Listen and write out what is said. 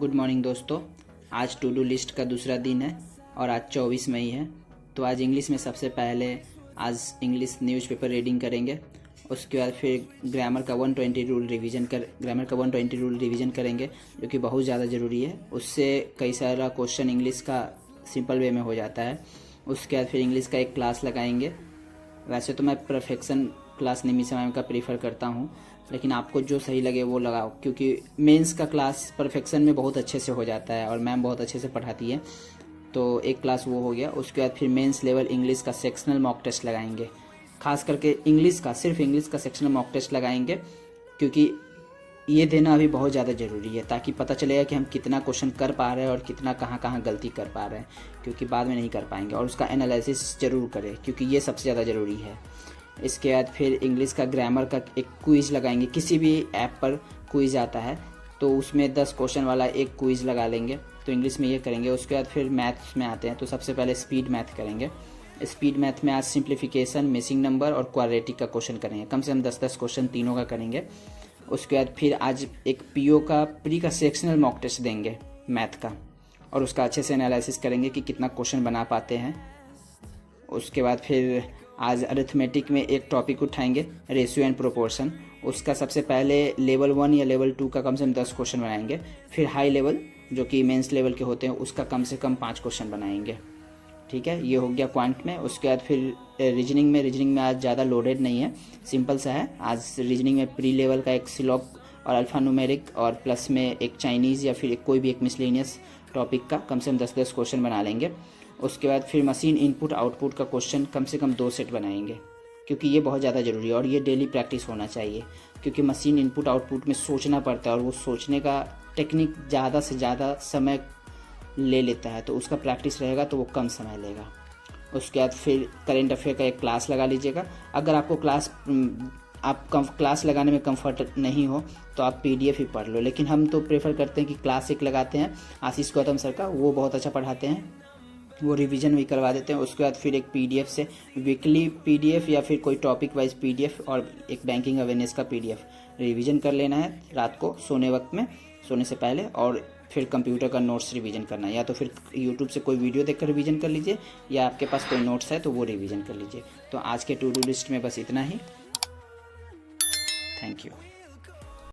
Good morning दोस्तों। आज to do list का दूसरा दिन है और आज 24 मई है। तो आज इंग्लिश में सबसे पहले आज इंग्लिश न्यूज़पेपर रीडिंग करेंगे। उसके बाद फिर ग्रामर का 120 रूल रिवीजन करेंगे, जो कि बहुत ज़्यादा ज़रूरी है। उससे कई सारा क्वेश्चन इंग्लिश का सिंपल वे में हो जाता है। उसके बाद फिर इंग्लिश का एक क्लास लगाएंगे। वैसे तो मैं परफेक्शन क्लास निमिषा मैम का प्रीफर करता हूँ, लेकिन आपको जो सही लगे वो लगाओ, क्योंकि मेंस का क्लास परफेक्शन में बहुत अच्छे से हो जाता है और मैम बहुत अच्छे से पढ़ाती है। तो एक क्लास वो हो गया। उसके बाद फिर मेंस लेवल इंग्लिश का सेक्शनल मॉक टेस्ट लगाएंगे। खास करके इंग्लिश का, सिर्फ इंग्लिश का सेक्शनल मॉक टेस्ट लगाएंगे, क्योंकि ये देना अभी बहुत ज़्यादा ज़रूरी है, ताकि पता चलेगा कि हम कितना क्वेश्चन कर पा रहे हैं और कितना कहाँ कहाँ गलती कर पा रहे हैं, क्योंकि बाद में नहीं कर पाएंगे। और उसका एनालिसिस ज़रूर करें, क्योंकि ये सबसे ज़्यादा ज़रूरी है। इसके बाद फिर इंग्लिश का ग्रामर का एक क्विज़ लगाएंगे। किसी भी ऐप पर क्विज़ आता है तो उसमें 10 क्वेश्चन वाला एक क्विज़ लगा लेंगे, तो इंग्लिश में ये करेंगे। उसके बाद फिर मैथ्स में आते हैं, तो सबसे पहले स्पीड मैथ करेंगे। स्पीड मैथ में आज सिंप्लीफिकेशन, मिसिंग नंबर और क्वाड्रेटिक का क्वेश्चन करेंगे। कम से कम 10-10 क्वेश्चन तीनों का करेंगे। उसके बाद फिर आज एक पीओ का प्री का सेक्शनल मॉक टेस्ट देंगे मैथ का, और उसका अच्छे से एनालिसिस करेंगे कि कितना क्वेश्चन बना पाते हैं। उसके बाद फिर आज अरिथमेटिक में एक टॉपिक उठाएंगे, रेशियो एंड प्रोपोर्शन। उसका सबसे पहले लेवल 1 या लेवल 2 का कम से कम 10 क्वेश्चन बनाएंगे। फिर हाई लेवल, जो कि मेंस लेवल के होते हैं, उसका कम से कम 5 क्वेश्चन बनाएंगे। ठीक है, ये हो गया क्वांट में। उसके बाद फिर रीजनिंग में आज ज़्यादा लोडेड नहीं है, सिंपल सा है। आज रीजनिंग में प्री लेवल का एक सिलॉग और अल्फा न्यूमेरिक, और प्लस में एक चाइनीज़ या फिर कोई भी एक मिसलेनियस टॉपिक का कम से कम 10-10 क्वेश्चन बना लेंगे। उसके बाद फिर मशीन इनपुट आउटपुट का क्वेश्चन कम से कम 2 सेट बनाएंगे, क्योंकि ये बहुत ज़्यादा ज़रूरी है और ये डेली प्रैक्टिस होना चाहिए। क्योंकि मशीन इनपुट आउटपुट में सोचना पड़ता है और वो सोचने का टेक्निक ज़्यादा से ज़्यादा समय ले लेता है, तो उसका प्रैक्टिस रहेगा तो वो कम समय लेगा। उसके बाद फिर करेंट अफेयर का एक क्लास लगा लीजिएगा। अगर आपको क्लास लगाने में कंफर्ट नहीं हो तो आप पीडीएफ ही पढ़ लो, लेकिन हम तो प्रेफर करते हैं कि क्लास एक लगाते हैं आशीष गौतम सर का, वो बहुत अच्छा पढ़ाते हैं, वो रिवीजन भी करवा देते हैं। उसके बाद फिर एक पीडीएफ से वीकली पीडीएफ या फिर कोई टॉपिक वाइज पीडीएफ और एक बैंकिंग अवेयरनेस का पीडीएफ रिवीजन कर लेना है रात को सोने वक्त में, सोने से पहले। और फिर कंप्यूटर का नोट्स रिवीजन करना है, या तो फिर यूट्यूब से कोई वीडियो देखकर रिवीजन कर लीजिए, या आपके पास कोई नोट्स है तो वो रिवीजन कर लीजिए। तो आज के टू डू लिस्ट में बस इतना ही। Thank you.